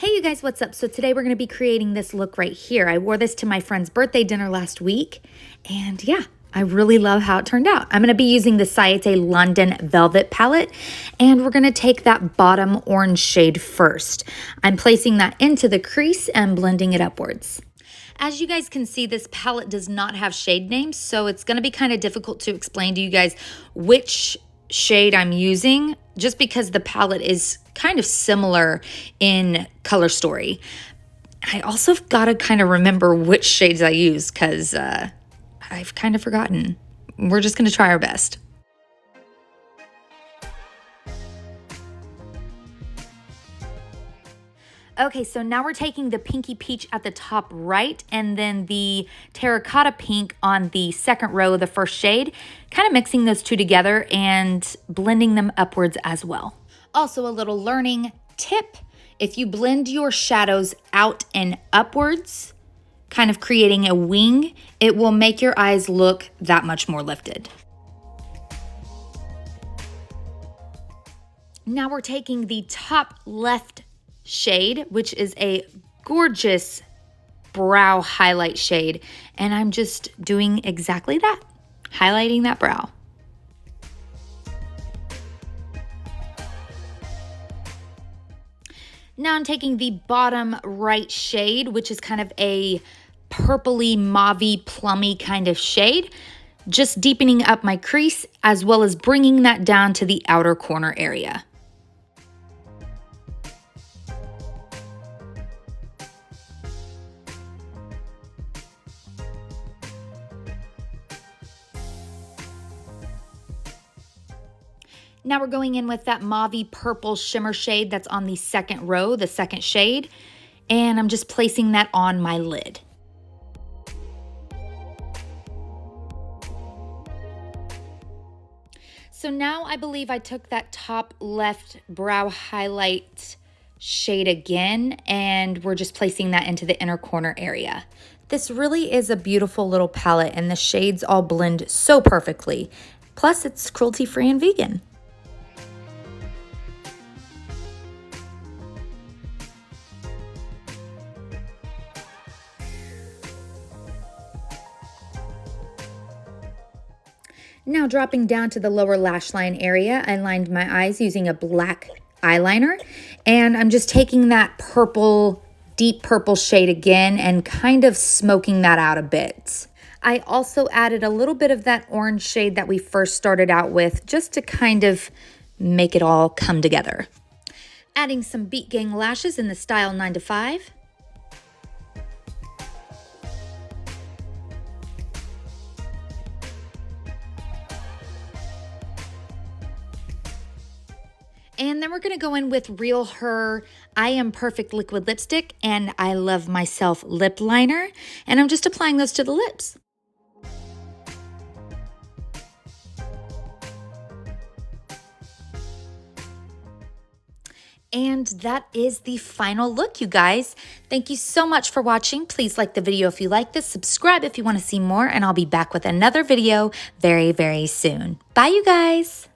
Hey you guys, what's up? So today we're going to be creating this look right here. I wore this to my friend's birthday dinner last week, and yeah, I really love how it turned out. I'm going to be using the Ciate London Velvet palette, and we're going to take that bottom orange shade first. I'm placing that into the crease and blending it upwards. As you guys can see, this palette does not have shade names, so it's going to be kind of difficult to explain to you guys which shade I'm using, just because the palette is kind of similar in color story. I also got to kind of remember which shades I use because I've kind of forgotten. We're just going to try our best. Okay, so now we're taking the pinky peach at the top right and then the terracotta pink on the second row of the first shade, kind of mixing those two together and blending them upwards as well. Also, a little learning tip: if you blend your shadows out and upwards, kind of creating a wing, it will make your eyes look that much more lifted. Now we're taking the top left shade, which is a gorgeous brow highlight shade, and I'm just doing exactly that, highlighting that brow. Now I'm taking the bottom right shade, which is kind of a purpley, mauvey, plummy kind of shade, just deepening up my crease as well as bringing that down to the outer corner area. Now we're going in with that mauvey purple shimmer shade that's on the second row, the second shade, and I'm just placing that on my lid. So now I believe I took that top left brow highlight shade again, and we're just placing that into the inner corner area. This really is a beautiful little palette, and the shades all blend so perfectly. Plus, it's cruelty-free and vegan. Now dropping down to the lower lash line area, I lined my eyes using a black eyeliner, and I'm just taking that purple, deep purple shade again and kind of smoking that out a bit. I also added a little bit of that orange shade that we first started out with, just to kind of make it all come together. Adding some Beat Gang lashes in the style 9 to 5. And then we're going to go in with Real Her I Am Perfect liquid lipstick and I Love Myself lip liner. And I'm just applying those to the lips. And that is the final look, you guys. Thank you so much for watching. Please like the video if you like this, subscribe if you want to see more, and I'll be back with another video very, very soon. Bye, you guys.